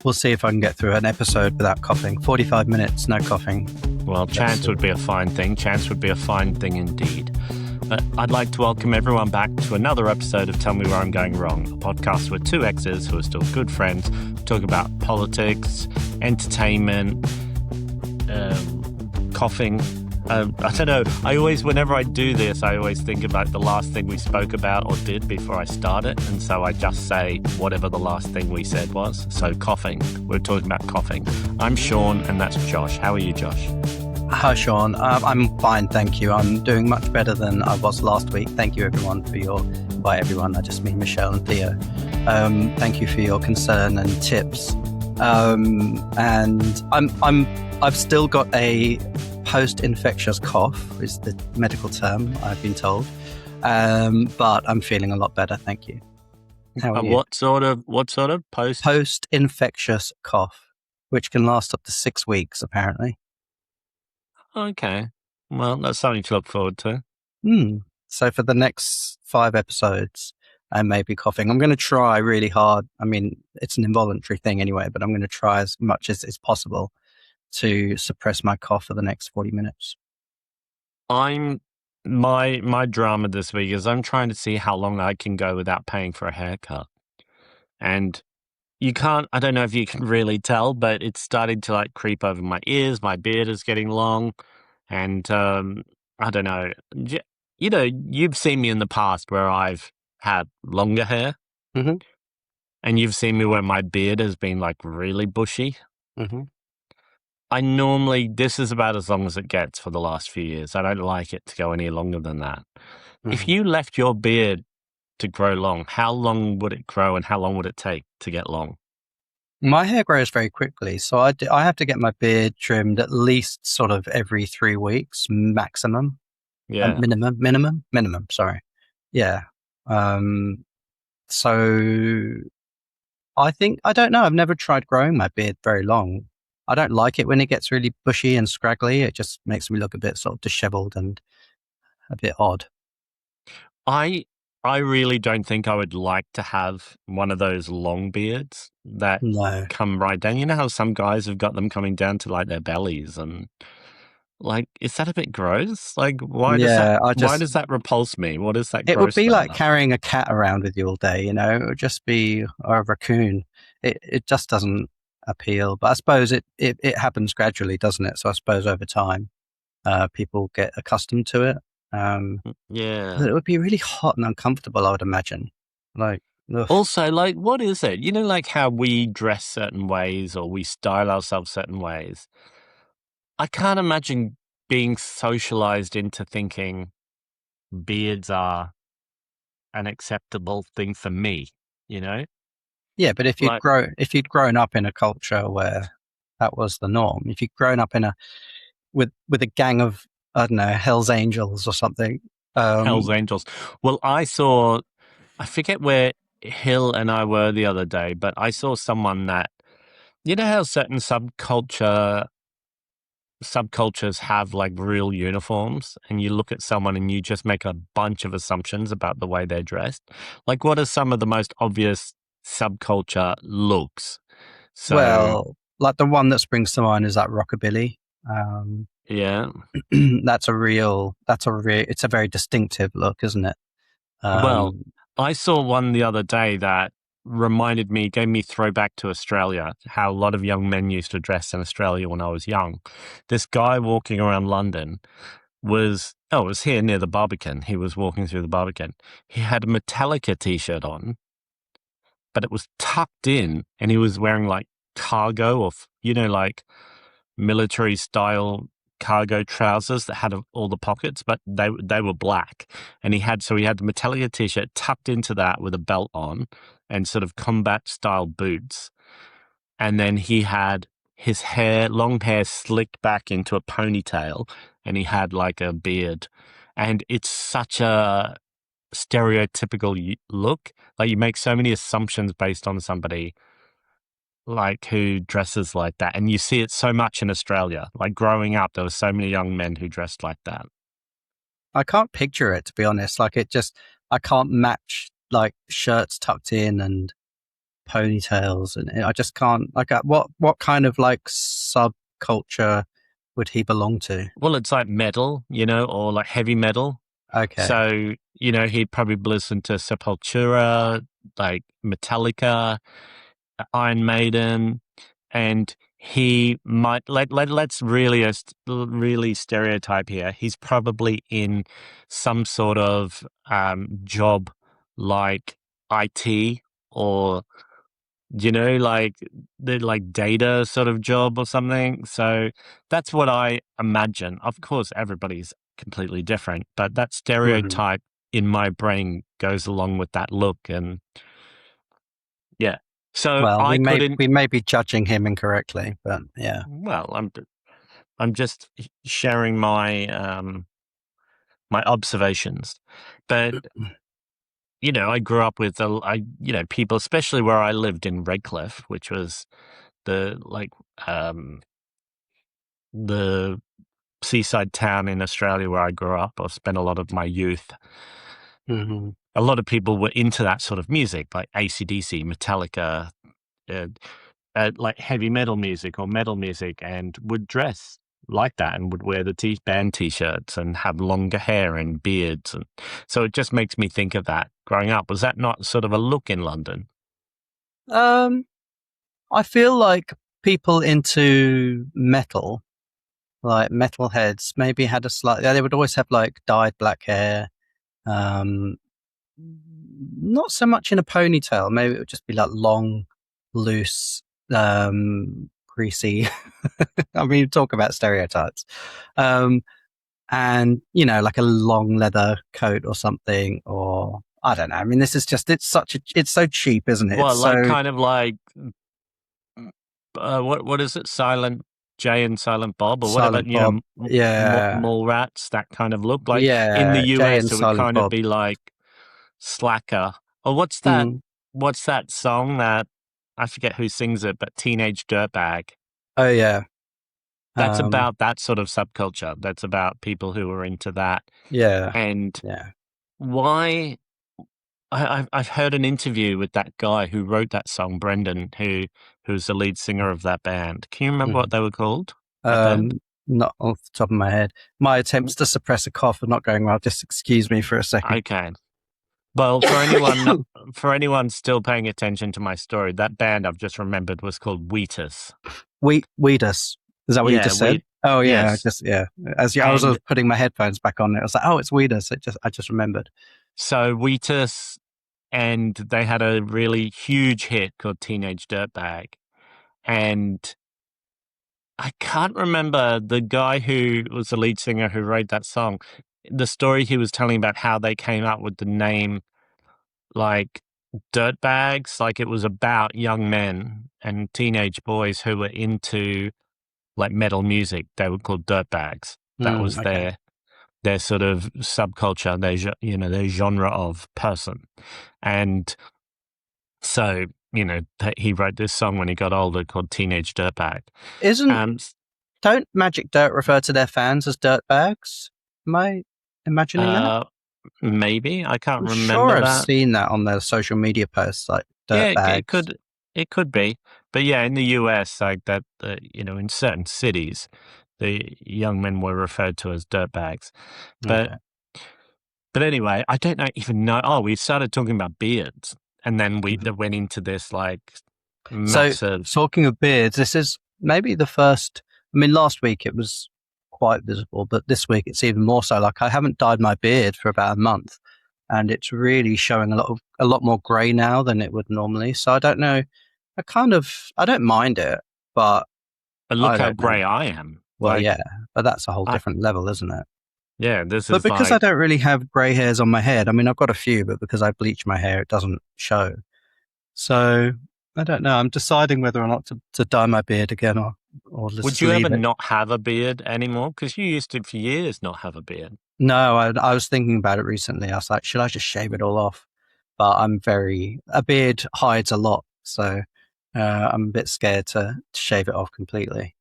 We'll see if I can get through an episode without coughing. 45 minutes, no coughing. Well, chance would be a fine thing. Chance would be a fine thing indeed. But I'd like to welcome everyone back to another episode of Tell Me Where I'm Going Wrong, a podcast where two exes who are still good friends talk about politics, entertainment, coughing. I don't know. Whenever I do this, I always think about the last thing we spoke about or did before I start it. And so I just say whatever the last thing we said was. So coughing. We're talking about coughing. I'm Sean and that's Josh. How are you, Josh? Hi, Sean. I'm fine, thank you. I'm doing much better than I was last week. Thank you, everyone, by everyone, I just mean Michelle and Theo. Thank you for your concern and tips. And I've still got a post-infectious cough, is the medical term I've been told. But I'm feeling a lot better, thank you. How are you? What sort of post-infectious cough, which can last up to 6 weeks, apparently. Okay. Well, that's something to look forward to. So for the next 5 episodes, I may be coughing. I'm going to try really hard. I mean, it's an involuntary thing anyway, but I'm going to try as much as is possible to suppress my cough for the next 40 minutes. My drama this week is I'm trying to see how long I can go without paying for a haircut. And you can't, I don't know if you can really tell, but it's starting to like creep over my ears. My beard is getting long. And I don't know. You know, you've seen me in the past where I've had longer hair. Mm-hmm. And you've seen me where my beard has been like really bushy. Mm-hmm. This is about as long as it gets for the last few years. I don't like it to go any longer than that. Mm-hmm. If you left your beard to grow long, how long would it grow and how long would it take to get long? My hair grows very quickly, so I have to get my beard trimmed at least sort of every 3 weeks, maximum. Yeah. Minimum, sorry. Yeah. So I don't know. I've never tried growing my beard very long. I don't like it when it gets really bushy and scraggly. It just makes me look a bit sort of disheveled and a bit odd. I really don't think I would like to have one of those long beards that come right down. You know how some guys have got them coming down to like their bellies and like, is that a bit gross? Like, why does that repulse me? What is that? It would be like that? carrying a cat around with you all day, you know, it would just be, or a raccoon. It just doesn't appeal, but I suppose it happens gradually, doesn't it? So I suppose over time, people get accustomed to it. Yeah. It would be really hot and uncomfortable, I would imagine. Like, ugh. Also, like, what is it? You know, like how we dress certain ways or we style ourselves certain ways. I can't imagine being socialized into thinking beards are an acceptable thing for me, you know? Yeah, but if you'd grown up in a culture where that was the norm, if you'd grown up in with a gang of, I don't know, Hell's Angels or something. Hell's Angels. Well, I forget where Hill and I were the other day, but I saw someone that, you know how certain subcultures have like real uniforms and you look at someone and you just make a bunch of assumptions about the way they're dressed. Like, what are some of the most obvious subculture looks? So, well, like the one that springs to mind is that rockabilly. Yeah. It's a very distinctive look, isn't it? Well, I saw one the other day that gave me throwback to Australia, how a lot of young men used to dress in Australia when I was young. This guy walking around London it was here near the Barbican. He was walking through the Barbican. He had a Metallica t-shirt on, but it was tucked in and he was wearing like cargo or, you know, like military style cargo trousers that had all the pockets, but they were black. And he had the Metallica t-shirt tucked into that with a belt on and sort of combat style boots. And then he had his long hair slicked back into a ponytail and he had like a beard. And it's such a stereotypical look. Like, you make so many assumptions based on somebody like who dresses like that. And you see it so much in Australia. Like, growing up, there were so many young men who dressed like that. I can't picture it, to be honest. Like, I can't match like shirts tucked in and ponytails, and I just can't like what kind of like subculture would he belong to? Well, it's like metal, or like heavy metal. Okay. So, he'd probably listen to Sepultura, like Metallica, Iron Maiden, and he might let's really stereotype here. He's probably in some sort of job like IT, or like the like data sort of job or something. So that's what I imagine. Of course, everybody's completely different, but that Hmm. stereotype in my brain goes along with that look. And yeah, so Well, I couldn't. we may be judging him incorrectly, but yeah. Well, I'm just sharing my observations, but I grew up with people, especially where I lived in Redcliffe, which was the like the seaside town in Australia where I grew up. I spent a lot of my youth. Hmm. A lot of people were into that sort of music, like AC/DC, Metallica, uh, like heavy metal music or metal music, and would dress like that and would wear the band t-shirts and have longer hair and beards. And so it just makes me think of that growing up. Was that not sort of a look in London? Um, I feel like people into metal, like metalheads, maybe had a slight. Yeah, they would always have like dyed black hair. Um, not so much in a ponytail. Maybe it would just be like long, loose, greasy. I mean, talk about stereotypes. Um, and like a long leather coat or something, or I don't know. I mean, this is just it's so cheap, isn't it? It's Well, like so kind of like what is it? Silent Jay and Silent Bob, or whatever, Silent Bob. Yeah, mall rats, that kind of look. Like in the yeah. Jay and US, it would Silent kind of Bob. be like Slacker. Or what's that? Mm. What's that song that I forget who sings it, but Teenage Dirtbag? Oh yeah. That's Um, about that sort of subculture. That's about people who are into that. yeah, And yeah. why? I've heard an interview with that guy who wrote that song, Brendan, who's the lead singer of that band. Can you remember what Mhm. they were called? That band? Not off the top of my head. My attempts to suppress a cough are not going well. Just excuse me for a second. Okay. Well, for anyone still paying attention to my story, that band I've just remembered was called Wheatus. Weedus. Is that what you Yeah, just said? Oh yeah, yes. yeah. I was And putting my headphones back on, it was like, oh, it's Weedus. I just remembered. so Wheatus, and they had a really huge hit called Teenage Dirtbag. And I can't remember the guy who was the lead singer who wrote that song. The story he was telling about how they came up with the name, like Dirtbags, like it was about young men and teenage boys who were into like metal music. They were called Dirtbags. That was Okay. their sort of subculture, their genre of person. And so, he wrote this song when he got older called Teenage Dirtbag. Isn't Um, don't Magic Dirt refer to their fans as dirtbags? Am I imagining that? Maybe I can't I'm sure remember I've that. seen that on their social media posts, like Yeah, dirtbags. it could be, but yeah, in the US, like that, in certain cities, the young men were referred to as dirtbags. But Okay. anyway, I don't even know. Oh, we started talking about beards, and then we Mhm. went into this like So, massive. talking of beards, this is maybe the first. I mean, last week it was quite visible, but this week it's even more so. Like, I haven't dyed my beard for about a month, and it's really showing a lot more grey now than it would normally. So I don't know. I don't mind it, but But look I how don't know. grey I am. Well, Like, yeah, but that's a whole I different level, isn't it? yeah, this But is because I like. don't really have grey hairs on my head, I mean, I've got a few, but because I bleach my hair, it doesn't show. So I don't know. I'm deciding whether or not to dye my beard again or Would just you ever leave it. not have a beard anymore? Because you used to for years not have a beard. No, I was thinking about it recently. I was like, should I just shave it all off? But a beard hides a lot. So I'm a bit scared to shave it off completely.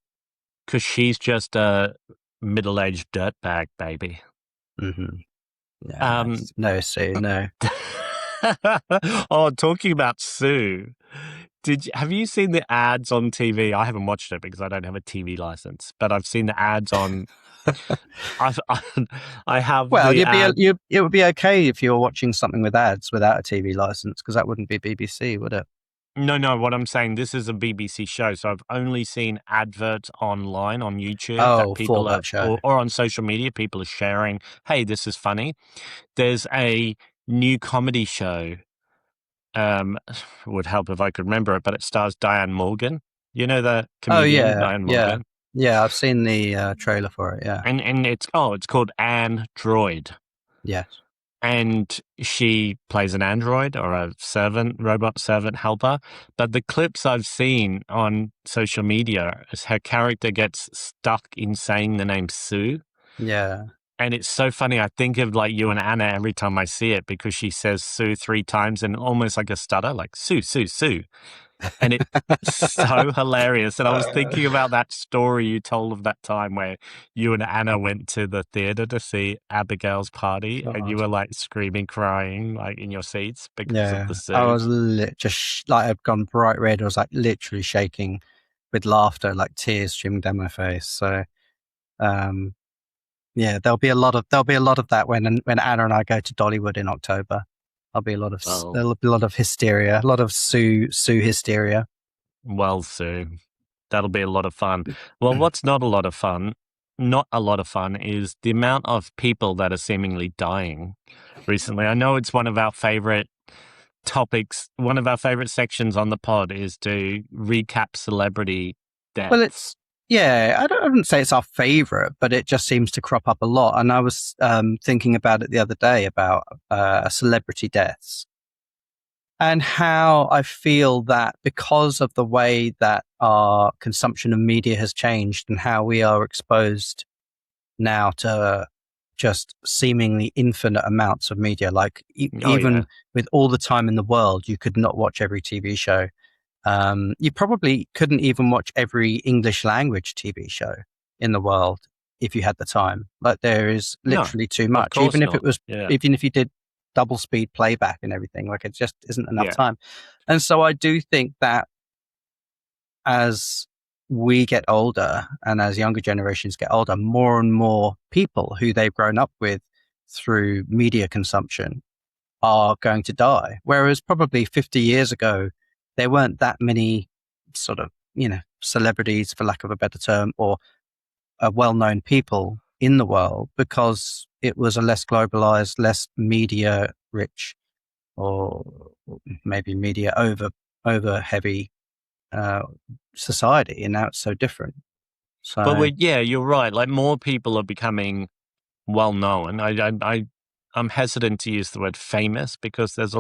Because she's just a middle-aged dirtbag baby. Hmm. Yeah, Um, no, Sue, no. oh, talking about Sue. Have you seen the ads on TV? I haven't watched it because I don't have a TV license, but I've seen the ads on. I've, I have Well, the ad. it would be okay if you were watching something with ads without a TV license, because that wouldn't be BBC, would it? No. What I'm saying, this is a BBC show, so I've only seen adverts online on YouTube that Oh, for people are, that show. or on social media, people are sharing. Hey, this is funny. There's a new comedy show. Would help if I could remember it, but it stars Diane Morgan. You know the Oh comedian yeah, Diane yeah, Morgan, yeah. I've seen the trailer for it. Yeah, and it's called Android. yes, And she plays an android or a robot servant helper. But the clips I've seen on social media is her character gets stuck in saying the name Sue. yeah. And it's so funny. I think of like you and Anna every time I see it because she says Sue 3 times and almost like a stutter, like Sue, Sue, Sue. And it's so hilarious. And I was thinking about that story you told of that time where you and Anna went to the theater to see Abigail's Party and you God. were like screaming, crying, like in your seats because of Yeah, the I Sue. was like I'd gone bright red. I was like literally shaking with laughter, like tears streaming down my face. So, um, yeah, there'll be a lot of that when Anna and I go to Dollywood in October. Oh, There'll be a lot of hysteria, a lot of Sue hysteria. well, Sue, that'll be a lot of fun. Well, what's not a lot of fun? Not a lot of fun is the amount of people that are seemingly dying recently. I know it's one of our favorite topics. One of our favorite sections on the pod is to recap celebrity Well, deaths. I wouldn't say it's our favorite, but it just seems to crop up a lot. And I was thinking about it the other day about celebrity deaths and how I feel that because of the way that our consumption of media has changed and how we are exposed now to just seemingly infinite amounts of media, like Oh yeah, even with all the time in the world, you could not watch every TV show. You probably couldn't even watch every English language TV show in the world if you had the time. Like there is no, literally too of much. course not. Yeah, Even if you did double speed playback and everything, like it just isn't enough yeah. time. And so I do think that as we get older and as younger generations get older, more and more people who they've grown up with through media consumption are going to die. Whereas probably 50 years ago, there weren't that many sort of, celebrities, for lack of a better term, or well-known people in the world because it was a less globalized, less media rich, or maybe media over heavy society. And now it's so different. But So, you're right. Like more people are becoming well known. I'm hesitant to use the word famous because yeah, there's a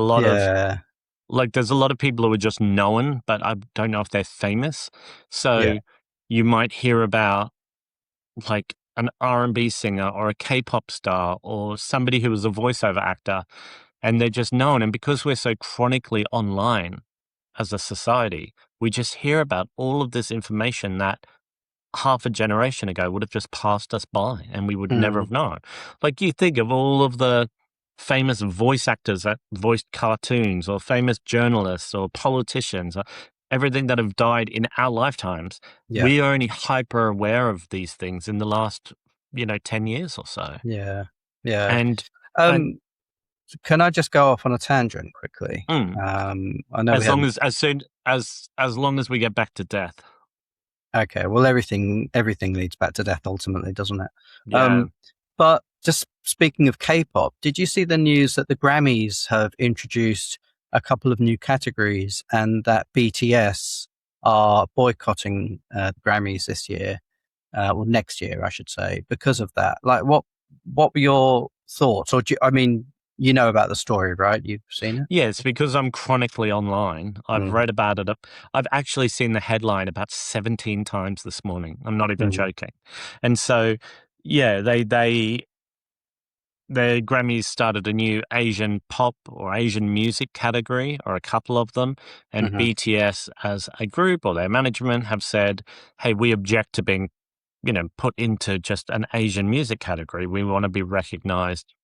lot of people who are just known, but I don't know if they're famous. yeah, So you might hear about like an R&B singer or a K-pop star or somebody who was a voiceover actor and they're just known. And because we're so chronically online as a society, we just hear about all of this information that half a generation ago would have just passed us by and we would never mm, have known. Like you think of all of the famous voice actors that voiced cartoons or famous journalists or politicians, or everything that have died in our lifetimes. yeah, We are only hyper aware of these things in the last, 10 years or so. yeah, yeah. And, and Um, can I just go off on a tangent quickly? mm, I know we had as long as we get back to death. Okay, well, everything leads back to death ultimately, doesn't it? Yeah. But just speaking of K-pop, did you see the news that the Grammys have introduced a couple of new categories and that BTS are boycotting the Grammys this year, or next year, I should say, because of that? Like, what were your thoughts? Or I mean, you know about the story, right? You've seen it. Yes, because I'm chronically online. I've Mm, read about it. I've actually seen the headline about 17 times this morning. I'm not even mm, joking. And so, yeah, the Grammys started a new Asian pop or Asian music category, or a couple of them. And mhm. BTS as a group or their management have said, hey, we object to being, put into just an Asian music category. We want to be recognized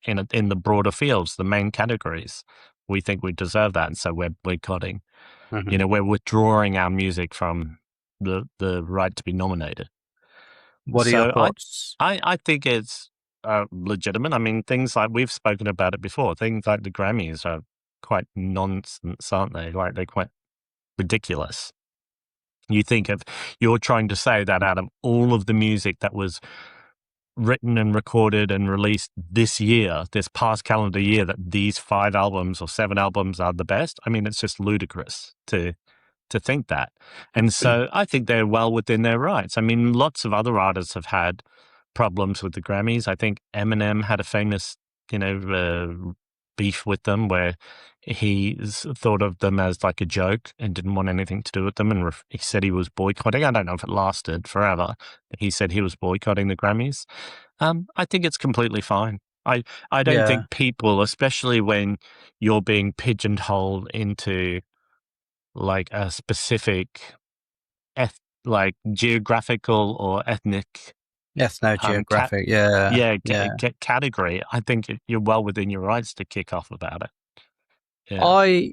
in the broader fields, the main categories. We think we deserve that, and so we're boycotting. Mhm. We're withdrawing our music from the right to be nominated. What are your So thoughts? I think it's legitimate. I mean, things like we've spoken about it before. Things like the Grammys are quite nonsense, aren't they? Like they're quite ridiculous. You think of you're trying to say that out of all of the music that was written and recorded and released this year, this past calendar year, that these 5 albums or 7 albums are the best. I mean, it's just ludicrous to think that. And so I think they're well within their rights. I mean, lots of other artists have had problems with the Grammys. I think Eminem had a famous, beef with them where he thought of them as like a joke and didn't want anything to do with them. And he said he was boycotting. I don't know if it lasted forever. He said he was boycotting the Grammys. I think it's completely fine. I don't Yeah. think people, especially when you're being pigeonholed into like a specific like geographical or ethnic Yes, no cat geographic. Yeah. yeah Yeah. category. I think you're well within your rights to kick off about it. Yeah, I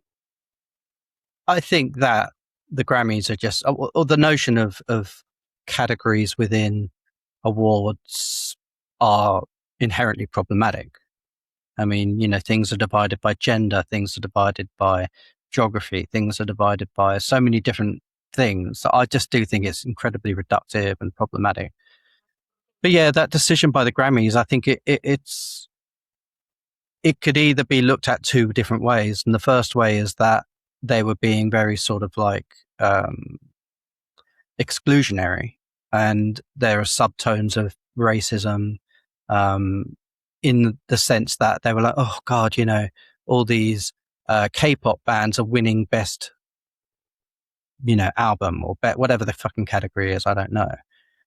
I think that the Grammys are just, or the notion of categories within awards are inherently problematic. I mean, things are divided by gender, things are divided by geography, things are divided by so many different things. So I just do think it's incredibly reductive and problematic. But yeah, that decision by the Grammys, I think it could either be looked at two different ways. And the first way is that they were being very sort of like exclusionary, and there are subtones of racism, in the sense that they were like, oh God, all these K-pop bands are winning best, album or whatever the fucking category is. I don't know.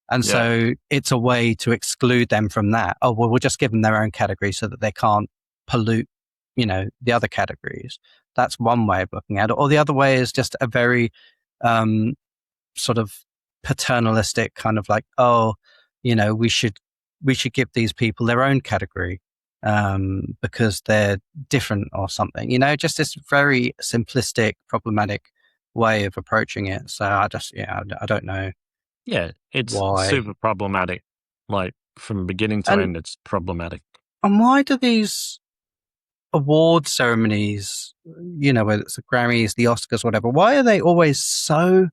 And yeah, so it's a way to exclude them from that. Oh, well, we'll just give them their own category so that they can't pollute, the other categories. That's one way of looking at it. Or the other way is just a very um, sort of paternalistic kind of like, oh, we should give these people their own category because they're different or something. Just this very simplistic, problematic way of approaching it. So I don't know yeah. It's why. super problematic. Like from beginning to And end, it's problematic. and why do these award ceremonies, whether it's the Grammys, the Oscars, whatever, why are they always so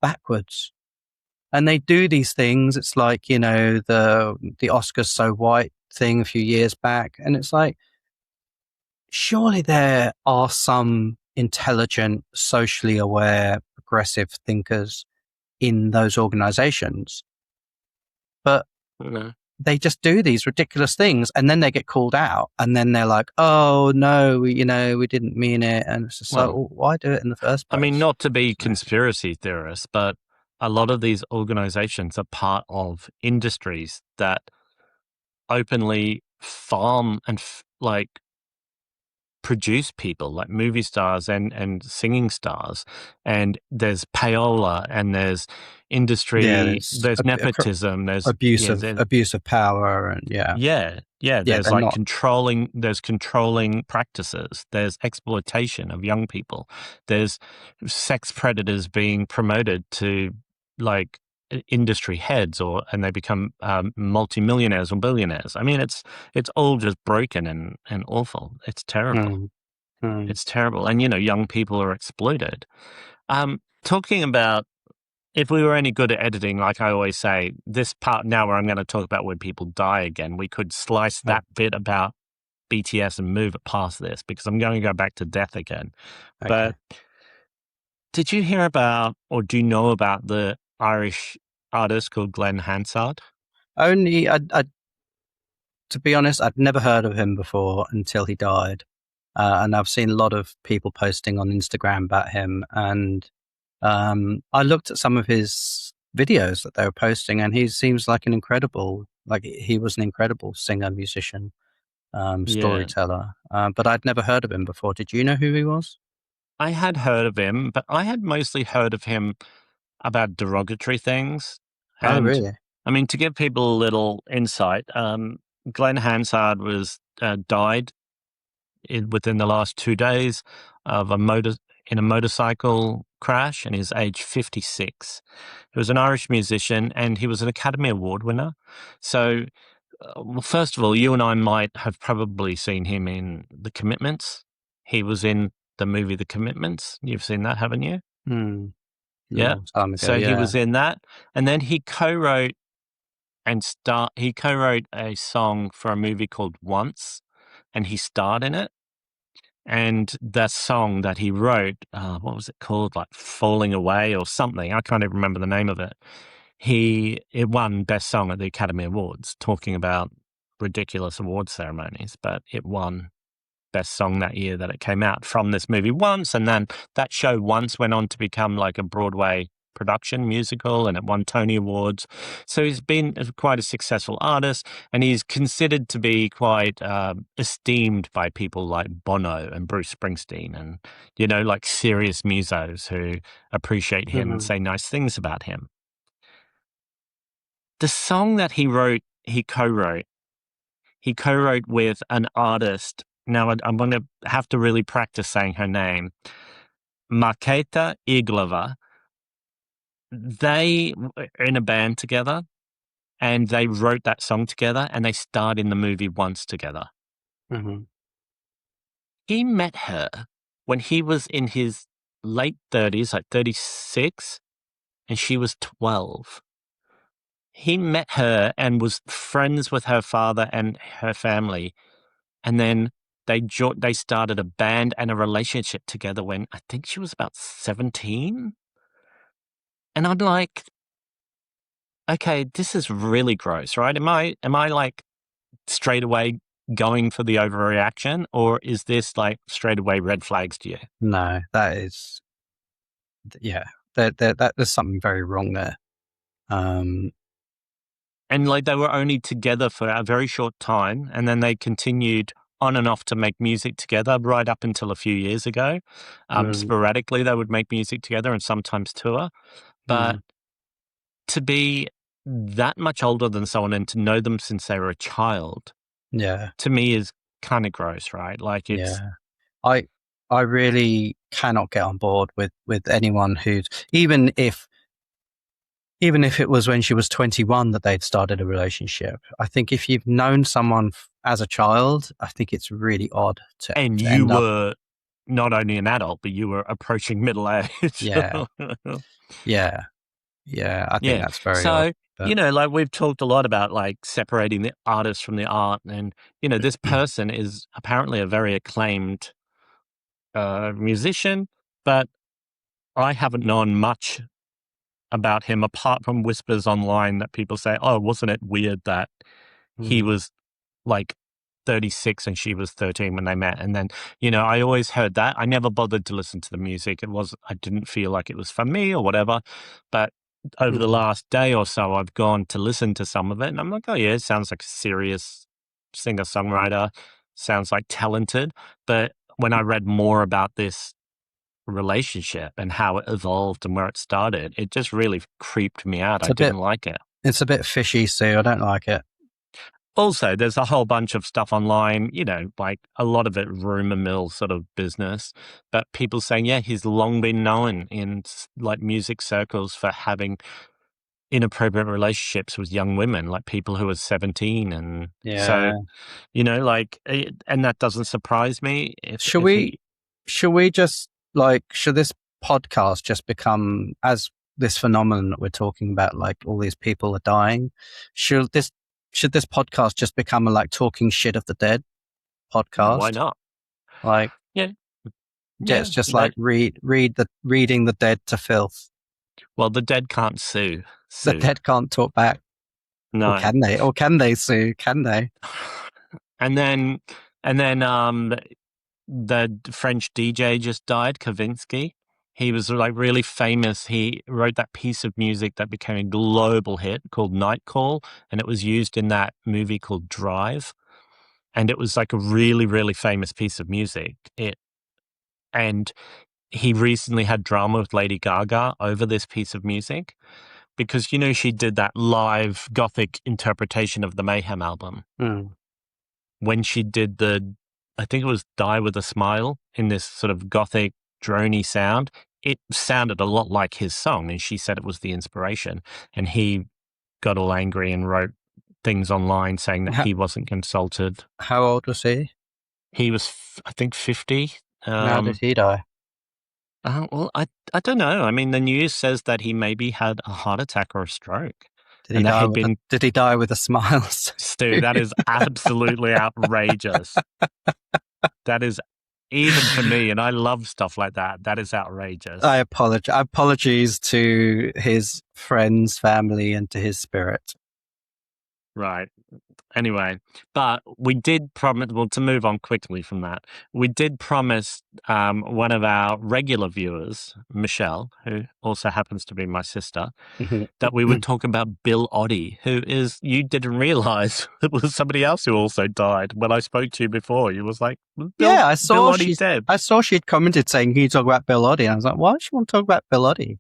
backwards? And they do these things. It's like, the Oscars so white thing a few years back. And it's like, surely there are some intelligent, socially aware, progressive thinkers in those organizations. But No. they just do these ridiculous things and then they get called out and then they're like, oh no, we didn't mean it. And it's just like, Well, well, why do it in the first I mean, place? not to be So, conspiracy theorists, but a lot of these organizations are part of industries that openly farm and like produce people like movie stars and singing stars, and there's payola and there's yeah, industry, there's there's nepotism, there's abuse of power, and yeah, there's they're like not. controlling practices, there's exploitation of young people, there's sex predators being promoted to like industry heads, and they become multimillionaires or billionaires. I mean, it's all just broken and awful. It's terrible. Mm, mm. It's terrible. And, young people are exploited. Talking about, if we were any good at editing, like I always say, this part now where I'm going to talk about when people die again, we could slice Oh, that bit about BTS and move it past this because I'm going to go back to death again. okay. But did you hear about, or do you know about the Irish artist called Glen Hansard? Only, to be honest, I'd never heard of him before until he died. And I've seen a lot of people posting on Instagram about him. And I looked at some of his videos that they were posting, and he seems like he was an incredible singer, musician, Yeah. storyteller. But I'd never heard of him before. Did you know who he was? I had heard of him, but I had mostly heard of him about derogatory things. Oh, And really? I mean, to give people a little insight, Glenn Hansard died within the last 2 days of a motor in a motorcycle crash, and he's aged 56. He was an Irish musician, and he was an Academy Award winner. So, well, first of all, you and I might have probably seen him in The Commitments. He was in the movie The Commitments. You've seen that, haven't you? A Yeah. long time ago, So he yeah. was in that, and then he co-wrote a song for a movie called Once, and he starred in it. And that song that he wrote, what was it called? Like Falling Away or something. I can't even remember the name of it. It won Best Song at the Academy Awards, talking about ridiculous award ceremonies, but it won Best Song that year that it came out from this movie Once. And then that show Once went on to become like a Broadway production musical, and it won Tony Awards. So he's been quite a successful artist, and he's considered to be quite esteemed by people like Bono and Bruce Springsteen, and, you know, like serious musos who appreciate him and say nice things about him. The song that he co-wrote with an artist. Now, I'm going to have to really practice saying her name. Marketa Iglova. They were in a band together, and they wrote that song together, and they starred in the movie Once together. He met her when he was in his late 30s, like 36, and she was 12. He met her and was friends with her father and her family, and then they started a band and a relationship together when I think she was about 17. And I'm like, okay, this is really gross, right? Am I like straight away going for the overreaction, or is this like straight away red flags to you? No, that is, yeah, there's something very wrong there. And like they were only together for a very short time, and then they continued on and off to make music together right up until a few years ago. Sporadically, they would make music together and sometimes tour. But to be that much older than someone and to know them since they were a child, to me is kind of gross, right? Like it's... Yeah. I really cannot get on board with anyone who's, even if it was when she was 21 that they'd started a relationship. I think if you've known someone as a child, I think it's really odd to And to you end up. were not only an adult, but you were approaching middle age. Yeah. Yeah, I think that's very odd. So, But you know, like we've talked a lot about like separating the artist from the art. And, you know, this person is apparently a very acclaimed musician, but I haven't known much about him apart from whispers online that people say, oh, wasn't it weird that he was like 36 and she was 13 when they met? And then, you know, I always heard that. I never bothered to listen to the music. I didn't feel like it was for me or whatever. But over the last day or so, I've gone to listen to some of it, and I'm like, oh yeah, it sounds like a serious singer-songwriter, sounds like talented. But when I read more about this relationship and how it evolved and where it started, it just really creeped me out. I didn't like it. It's a bit fishy, Sue. I don't like it. Also, there's a whole bunch of stuff online, you know, like a lot of it rumor mill sort of business, but people saying, yeah, he's long been known in like music circles for having inappropriate relationships with young women, like people who are 17. And so, you know, like, and that doesn't surprise me. Should we just like, should this podcast just become, as this phenomenon that we're talking about, like all these people are dying, should this podcast just become a like talking shit of the dead podcast? Why not? Like, it's just like reading the dead to filth. Well, the dead can't sue. The dead can't talk back. No. Or can they? Or can they sue? Can they? And then the French DJ just died, Kavinsky. He was like really famous. He wrote that piece of music that became a global hit called Night Call, and it was used in that movie called Drive. And it was like a really, really famous piece of music. And he recently had drama with Lady Gaga over this piece of music because, you know, she did that live gothic interpretation of the Mayhem album. When she did I think it was Die With a Smile in this sort of gothic droney sound. It sounded a lot like his song, and she said it was the inspiration. And he got all angry and wrote things online saying that How, he wasn't consulted. how old was he? He was, I think, 50. How did he die? Well, I don't know. I mean, the news says that he maybe had a heart attack or a stroke, Did he and that die he'd with a, been. did he die with a smile? Stu, that is absolutely outrageous. That is, even for me, and I love stuff like that. That is outrageous. I apologize. Apologies to his friends, family, and to his spirit. Right. Anyway, but we did promise, well, to move on quickly from that, we did promise one of our regular viewers, Michelle, who also happens to be my sister, that we would talk about Bill Oddie, who is, you didn't realize it was somebody else who also died. When I spoke to you before, you was like, Bill Oddie dead. I saw she'd commented saying, "Can you talk about Bill Oddie?" And I was like, "Why does she want to talk about Bill Oddie?"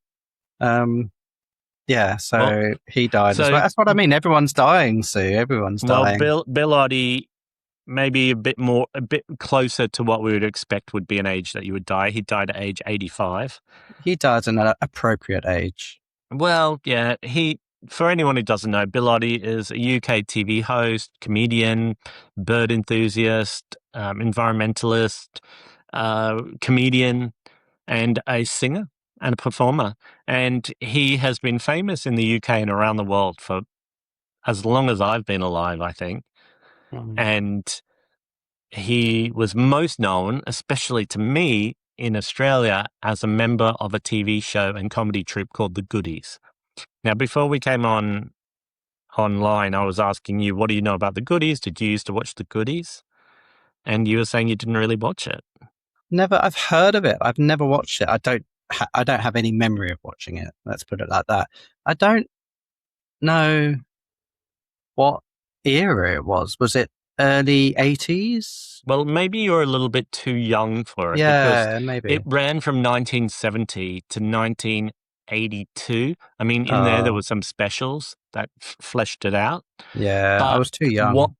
Yeah, so Well, he died as well. That's what I mean. Everyone's dying, Sue. Everyone's dying. Bill Oddie, maybe a bit closer to what we would expect would be an age that you would die. He died at age 85. He died at an appropriate age. Well, yeah, for anyone who doesn't know, Bill Oddie is a UK TV host, comedian, bird enthusiast, environmentalist, comedian, and a singer and a performer. And he has been famous in the UK and around the world for as long as I've been alive, I think. And he was most known, especially to me, in Australia as a member of a TV show and comedy troupe called The Goodies. Now, before we came online, I was asking you, what do you know about The Goodies? Did you used to watch The Goodies? And you were saying you didn't really watch it. Never. I've heard of it. I've never watched it. I don't have any memory of watching it. Let's put it like that. I don't know what era it was. Was it early 80s? Well, maybe you're a little bit too young for it. Yeah, because maybe. it ran from 1970 to 1982. I mean, in there were some specials that fleshed it out. Yeah, I But was too young.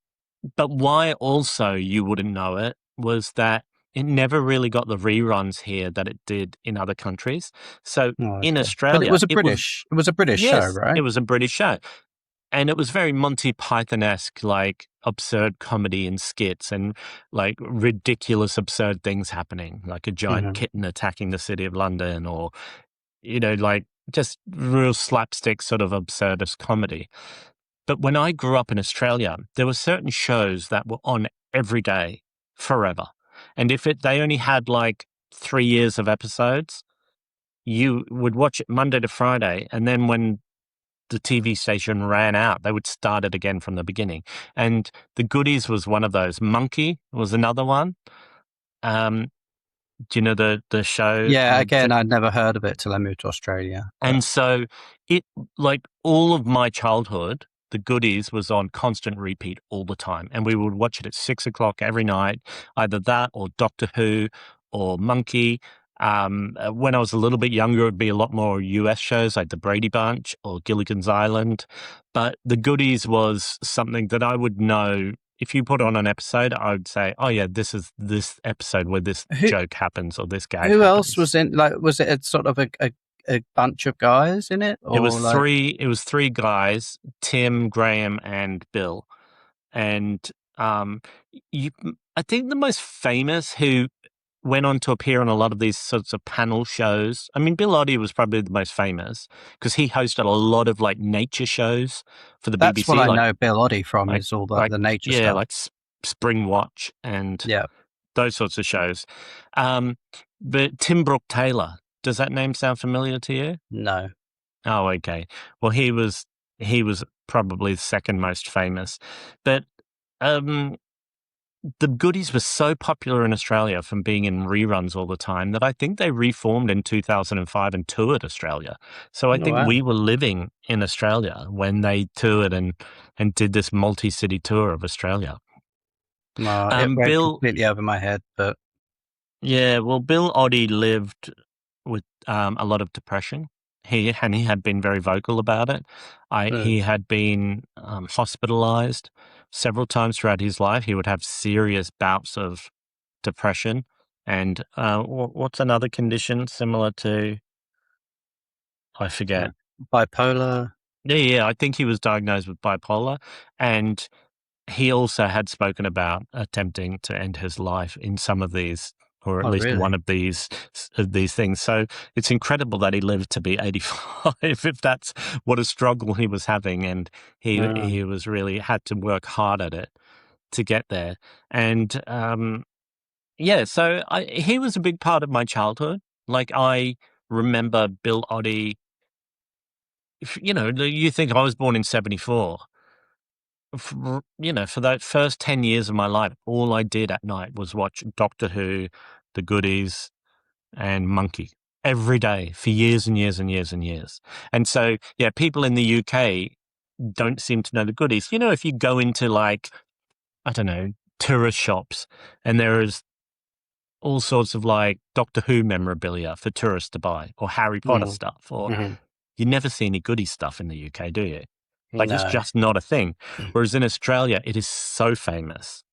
But why also you wouldn't know it was that it never really got the reruns here that it did in other countries. So in Australia, but it was a British show, right? It was a British show. And it was very Monty Python-esque, like absurd comedy and skits and like ridiculous, absurd things happening, like a giant kitten attacking the city of London or, like just real slapstick sort of absurdist comedy. But when I grew up in Australia, there were certain shows that were on every day forever. And if they only had like 3 years of episodes, you would watch it Monday to Friday. And then when the TV station ran out, they would start it again from the beginning. And The Goodies was one of those. Monkey was another one. Do you know the show? Yeah, again, I'd never heard of it till I moved to Australia. And so it, like all of my childhood, The Goodies was on constant repeat all the time. And we would watch it at 6:00 every night, either that or Doctor Who or Monkey. When I was a little bit younger, it would be a lot more US shows like The Brady Bunch or Gilligan's Island. But The Goodies was something that I would know. If you put on an episode, I would say, oh yeah, this is this episode where this joke happens or this gag Who happens. else was in, like, was it a sort of a bunch of guys in it? Or it was three guys, Tim, Graham, and Bill. And I think the most famous who went on to appear on a lot of these sorts of panel shows. I mean, Bill Oddie was probably the most famous because he hosted a lot of like nature shows for the BBC. That's what I know Bill Oddie from, is all the nature stuff. Yeah, like Spring Watch and those sorts of shows. But Tim Brooke Taylor, does that name sound familiar to you? No. Oh, okay. Well, he was probably the second most famous. But The Goodies were so popular in Australia from being in reruns all the time that I think they reformed in 2005 and toured Australia. So I think we were living in Australia when they toured and did this multi-city tour of Australia. It went completely over my head, but... Yeah, well, Bill Oddie lived with a lot of depression. He had been very vocal about it. He had been hospitalized several times throughout his life. He would have serious bouts of depression. And what's another condition similar to? I forget. Bipolar. Yeah. I think he was diagnosed with bipolar, and he also had spoken about attempting to end his life in some of these, or at Oh, least one really? of these things. So it's incredible that he lived to be 85, if that's what a struggle he was having, and Mm, he was really had to work hard at it to get there. And yeah, so he was a big part of my childhood. Like I remember Bill Oddie. You think I was born in '74. For that first 10 years of my life, all I did at night was watch Doctor Who, The Goodies, and Monkey every day for years and years and years and years. And so, yeah, people in the UK don't seem to know the goodies. If you go into like, I don't know, tourist shops and there is all sorts of like Doctor Who memorabilia for tourists to buy or Harry Potter mm, stuff, or mhm. you never see any goodies stuff in the UK, do you? Like it's No. just not a thing. Whereas in Australia, it is so famous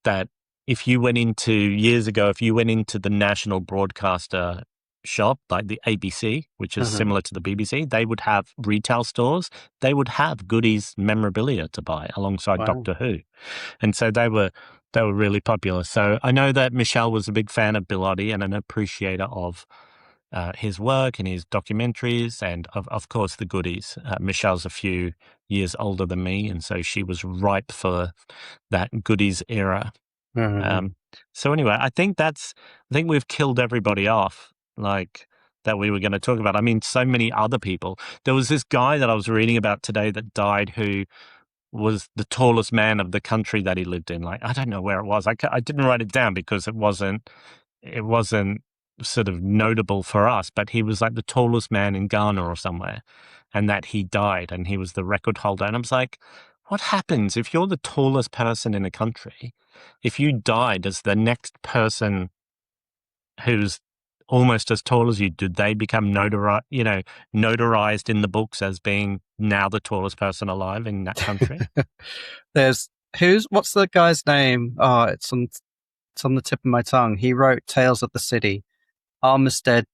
that if you went into years ago, if you went into the national broadcaster shop, like the ABC, which is Mhm. similar to the BBC, they would have retail stores. They would have goodies memorabilia to buy alongside Wow. Doctor Who. And so they were really popular. So I know that Michelle was a big fan of Bill Oddie and an appreciator of his work and his documentaries, and of course the goodies. Michelle's a few years older than me, and so she was ripe for that goodies era. Mhm. Um, so anyway, I think we've killed everybody off, like that we were going to talk about. I mean, so many other people. There was this guy that I was reading about today that died who was the tallest man of the country that he lived in. Like, I don't know where it was. I didn't write it down because it wasn't sort of notable for us, but he was like the tallest man in Ghana or somewhere, and that he died and he was the record holder. And I was like, what happens if you're the tallest person in a country? If you die, does the next person who's almost as tall as you, do they become notarized in the books as being now the tallest person alive in that country? There's what's the guy's name? Oh, it's on the tip of my tongue. He wrote Tales of the City. Armistead.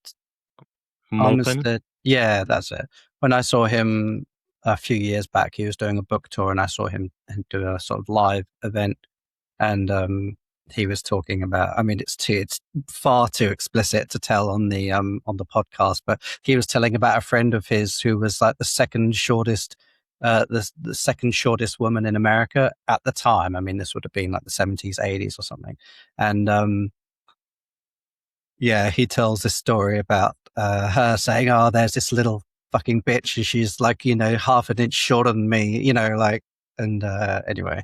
Maupin? Armistead. Yeah, that's it. When I saw him a few years back, he was doing a book tour, and I saw him do a sort of live event, and he was talking about. I mean, it's far too explicit to tell on the podcast, but he was telling about a friend of his who was like the second shortest. The second shortest woman in America at the time. I mean, this would have been like the 70s, 80s or something. And yeah, he tells this story about her saying, "Oh, there's this little fucking bitch, and she's like, half an inch shorter than me, like." And anyway,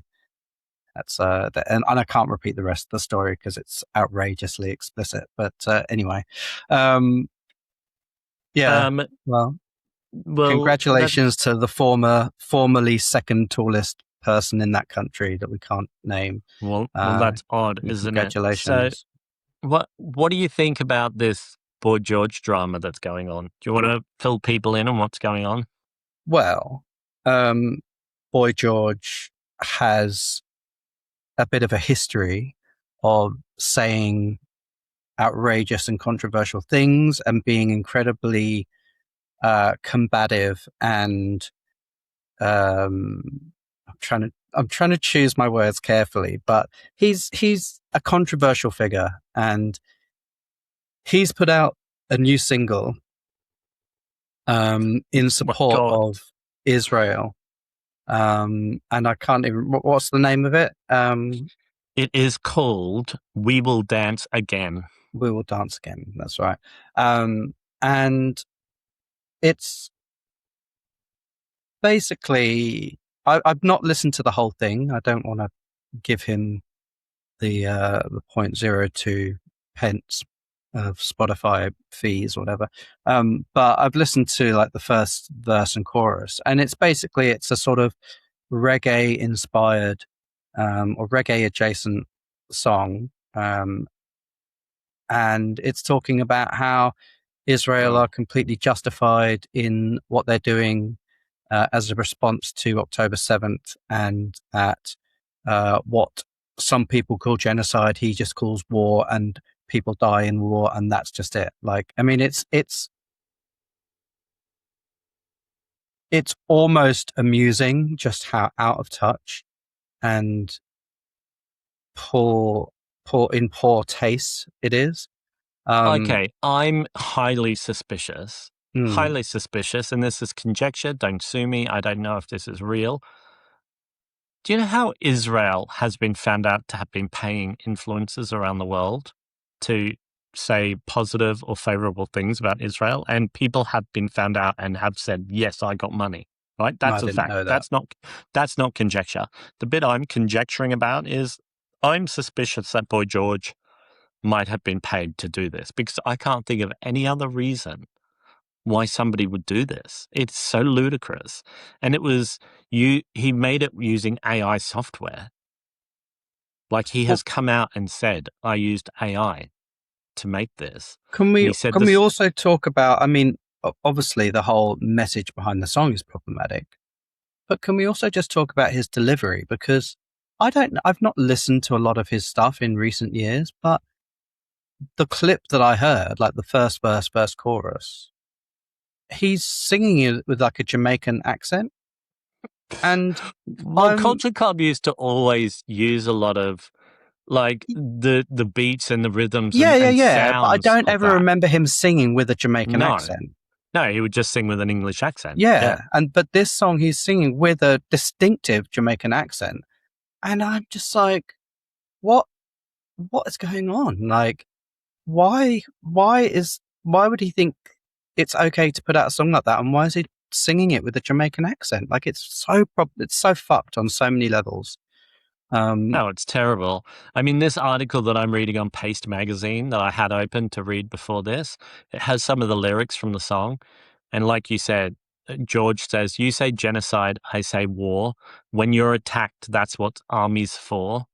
that's and I can't repeat the rest of the story because it's outrageously explicit. But anyway, um, yeah. Um, Well, well, that congratulations to the formerly second tallest person in that country that we can't name. well, Uh, that's odd, isn't it? So, Congratulations. what do you think about this Boy George drama that's going on? Do you want to fill people in on what's going on? Well, um, Boy George has a bit of a history of saying outrageous and controversial things and being incredibly combative and um, I'm trying to choose my words carefully, but he's a controversial figure, and he's put out a new single in My support God, of Israel. And I can't even. What's the name of it? it is called "We Will Dance Again." We Will Dance Again. That's right. And it's basically. I've not listened to the whole thing. I don't want to give him the 0.02 pence of Spotify fees or whatever. But I've listened to like the first verse and chorus, and it's a sort of reggae inspired or reggae adjacent song. And it's talking about how Israel Mm. are completely justified in what they're doing as a response to October 7th, and that what some people call genocide, he just calls war, and people die in war, and that's just it. Like, I mean, it's almost amusing just how out of touch and poor taste it is. Okay, I'm highly suspicious. Hmm, Highly suspicious, and this is conjecture. Don't sue me. I don't know if this is real. Do you know how Israel has been found out to have been paying influencers around the world to say positive or favorable things about Israel? And people have been found out and have said, yes, I got money. Right? I That's a didn't fact. know that. That's not conjecture. The bit I'm conjecturing about is I'm suspicious that Boy George might have been paid to do this because I can't think of any other reason why somebody would do this. It's so ludicrous. And he made it using AI software. Like he Well, has come out and said, I used AI to make this. can And we he said can we this, also talk about? I mean, obviously the whole message behind the song is problematic, but can we also just talk about his delivery? Because I've not listened to a lot of his stuff in recent years, but the clip that I heard, like the first verse, first chorus, he's singing it with like a Jamaican accent, and well, I'm Culture Club used to always use a lot of like the beats and the rhythms and yeah, but I sounds don't of ever that. remember him singing with a Jamaican No, accent. no, he would just sing with an English accent. Yeah. Yeah, but this song he's singing with a distinctive Jamaican accent, and I'm just like, what what is going on? Like, why would he think it's okay to put out a song like that, and why is he singing it with a Jamaican accent? Like, it's so fucked on so many levels. Oh, it's terrible. I mean, this article that I'm reading on Paste Magazine that I had open to read before this, it has some of the lyrics from the song. And like you said, George says, you say genocide, I say war. When you're attacked, that's what army's for.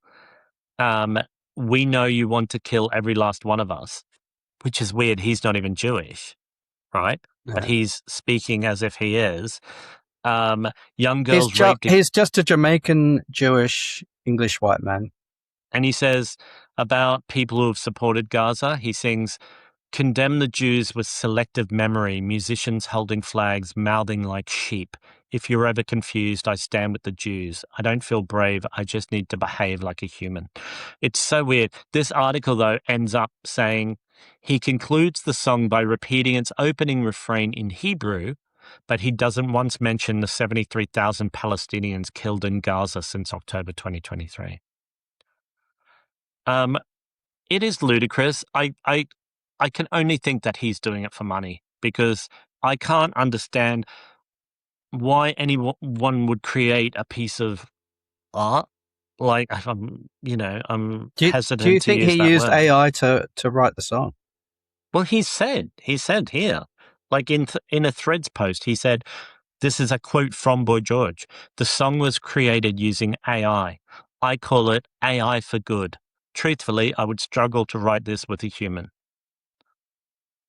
Um, we know you want to kill every last one of us, which is weird. He's not even Jewish, right? But Yeah. he's speaking as if he is. Young girls raped. He's just a Jamaican Jewish English white man. And he says about people who have supported Gaza, he sings, condemn the Jews with selective memory, musicians holding flags, mouthing like sheep. If you're ever confused, I stand with the Jews. I don't feel brave. I just need to behave like a human. It's so weird. This article, though, ends up saying he concludes the song by repeating its opening refrain in Hebrew, but he doesn't once mention the 73,000 Palestinians killed in Gaza since October 2023. Um, it is ludicrous. I can only think that he's doing it for money because I can't understand why anyone would create a piece of art. Like, I'm Do you hesitant to think use he that used word. AI to write the song? Well, he said here, like in a Threads post, he said, this is a quote from Boy George. The song was created using AI. I call it AI for good. Truthfully, I would struggle to write this with a human.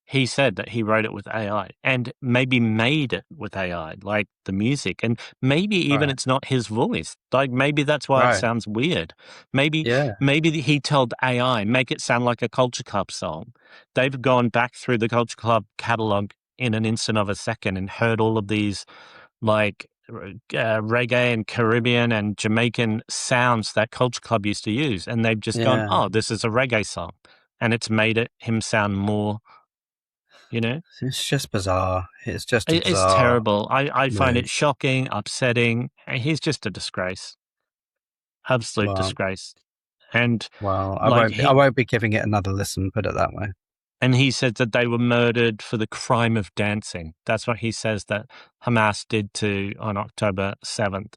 He said that he wrote it with AI and maybe made it with AI, like the music. And maybe even Right, it's not his voice. Like maybe that's why it right, sounds weird. Maybe yeah, maybe he told AI, make it sound like a Culture Club song. They've gone back through the Culture Club catalog in an instant of a second and heard all of these like reggae and Caribbean and Jamaican sounds that Culture Club used to use. And they've just gone, yeah. oh, this is a reggae song. And it's made him sound more, you know? It's just bizarre. It's just a It's bizarre terrible. I find move. it shocking, upsetting. He's just a disgrace, absolute Well, disgrace. And well, like I won't be giving it another listen. Put it that way. he said that they were murdered for the crime of dancing. That's what he says that Hamas did to on October 7th.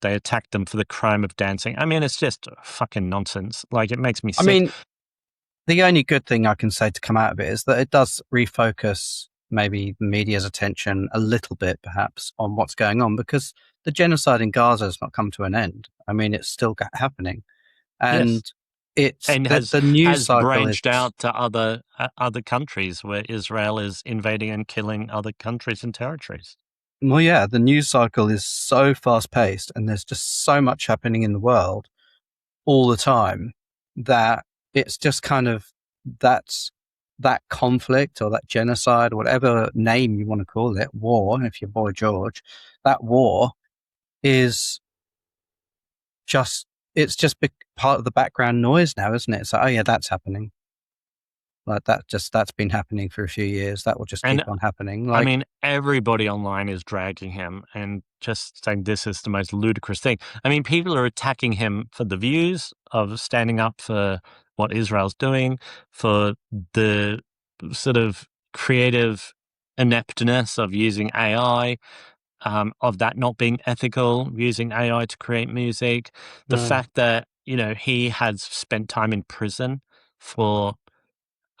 They attacked them for the crime of dancing. I mean, it's just fucking nonsense. Like it makes me I sick. mean, the only good thing I can say to come out of it is that it does refocus maybe the media's attention a little bit, perhaps, on what's going on, because the genocide in Gaza has not come to an end. I mean, it's still Yes. and it's And the news has cycle is, branched out to other countries where Israel is invading and killing other countries and territories. well, yeah, the news cycle is so fast paced, and there's just so much happening in the world all the time that it's just kind of that's that conflict or that genocide, or whatever name you want to call it, war, if you're Boy George, that war is just, it's just part of the background noise now, isn't it? It's like, oh yeah, that's happening. Like that's been happening for a few years. That will just And keep on happening. I Like, mean, everybody online is dragging him and just saying this is the most ludicrous thing. I mean, people are attacking him for the views of standing up for what Israel's doing, for the sort of creative ineptness of using AI, of that not being ethical, using AI to create music, the fact that, he has spent time in prison for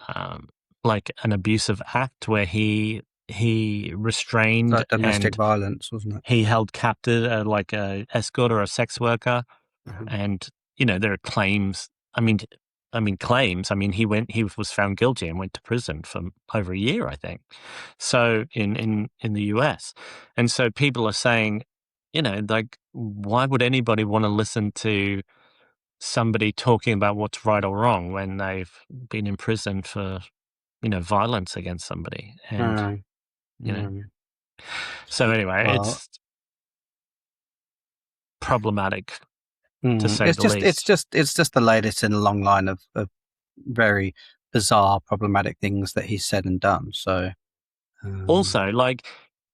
um, like an abusive act where he restrained like domestic and violence, wasn't it? he held captive like a escort or a sex worker, Mhm. and there are claims. Claims. I mean, he was found guilty and went to prison for over a year, I think. So in the US, and so people are saying, like, why would anybody want to listen to somebody talking about what's right or wrong when they've been in prison for violence against somebody? And, Mm, you know, mm. so anyway, Well, it's problematic to say it's the just least. it's just the latest in a long line of very bizarre, problematic things that he's said and done. So, Also, like,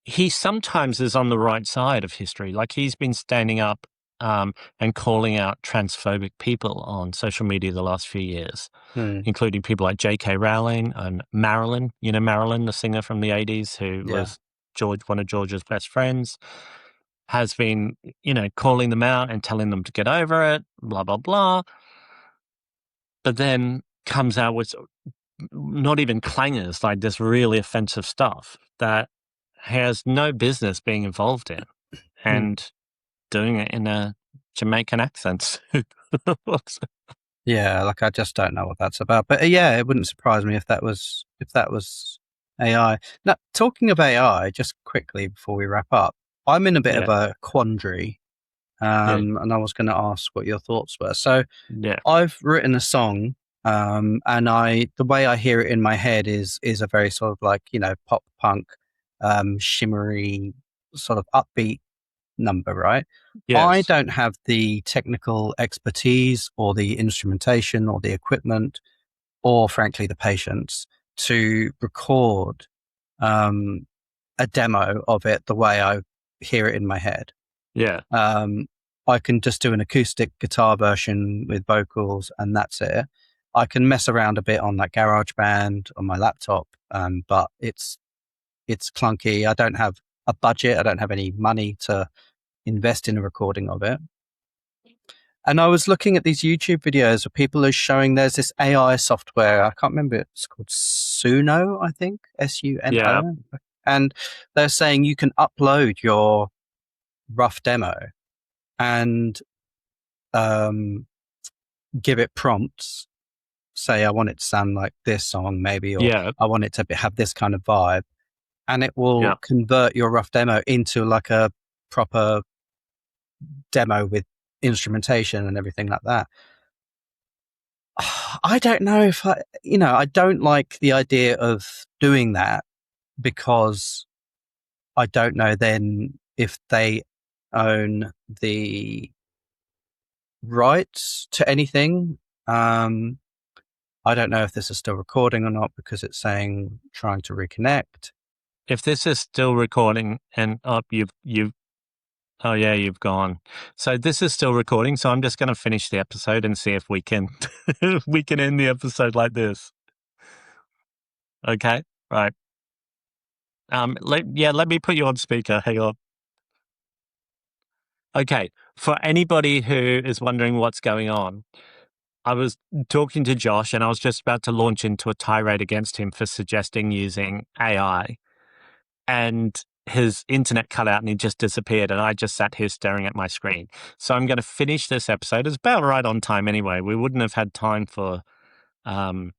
he sometimes is on the right side of history. Like, he's been standing up and calling out transphobic people on social media the last few years, mm, including people like J.K. Rowling and Marilyn. Marilyn, the singer from the 80s, who yeah, was one of George's best friends, has been, calling them out and telling them to get over it, blah, blah, blah. But then comes out with not even clangers, like this really offensive stuff that has no business being involved in, mm, and doing it in a Jamaican accent. yeah. Like, I just don't know what that's about. But yeah, it wouldn't surprise me if that was AI. Now, talking of AI, just quickly before we wrap up, I'm in a bit of Yeah, a quandary, yeah, and I was going to ask what your thoughts were. So, yeah, I've written a song, and the way I hear it in my head is a very sort of like, pop punk, shimmery, sort of upbeat number, right? I yes, don't have the technical expertise or the instrumentation or the equipment or frankly the patience to record um, a demo of it the way I hear it in my head. yeah, Um, I can just do an acoustic guitar version with vocals, and that's it. I can mess around a bit on like GarageBand on my laptop, but it's clunky. I don't have a budget. I don't have any money to invest in a recording of it. And I was looking at these YouTube videos of people who are showing there's this AI software. I can't remember. It's called Suno, I think, yeah, Suno. And they're saying you can upload your rough demo and um, give it prompts. Say, I want it to sound like this song, maybe, or yeah, I want it to have this kind of vibe. And it will yeah. convert your rough demo into like a proper demo with instrumentation and everything like that. I don't know if I don't like the idea of doing that because I don't know then if they own the rights to anything. I don't know if this is still recording or not because it's saying trying to reconnect. If this is still recording and up, you've oh yeah, you've gone. So this is still recording. So I'm just going to finish the episode and see if we can we can end the episode like this. Okay, right. Let me put you on speaker. Hang on. Okay, for anybody who is wondering what's going on, I was talking to Josh and I was just about to launch into a tirade against him for suggesting using AI, and his internet cut out and he just disappeared, and I just sat here staring at my screen. So I'm going to finish this episode. It's about right on time anyway. We wouldn't have had time for um,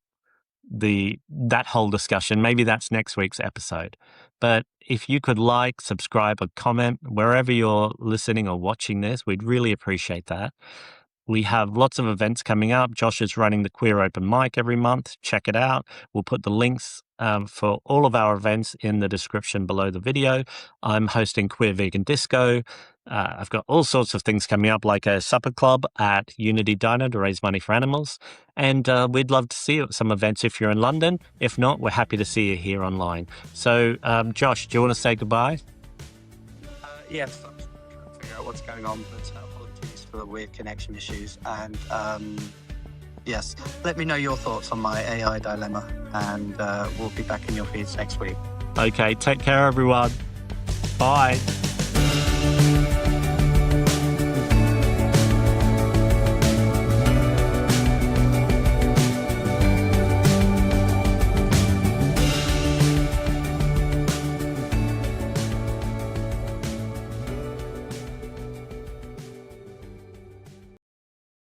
that whole discussion. Maybe that's next week's episode. But if you could like, subscribe, or comment wherever you're listening or watching this, we'd really appreciate that. We have lots of events coming up. Josh is running the Queer Open Mic every month. Check it out. We'll put the links for all of our events in the description below the video. I'm hosting Queer Vegan Disco. I've got all sorts of things coming up, like a supper club at Unity Diner to raise money for animals. And we'd love to see you at some events if you're in London. If not, we're happy to see you here online. So, Josh, do you want to say goodbye? Yes, I'm just trying to figure out what's going on, but apologies for the weird connection issues. And yes, let me know your thoughts on my AI dilemma, and we'll be back in your feeds next week. Okay, take care, everyone. Bye.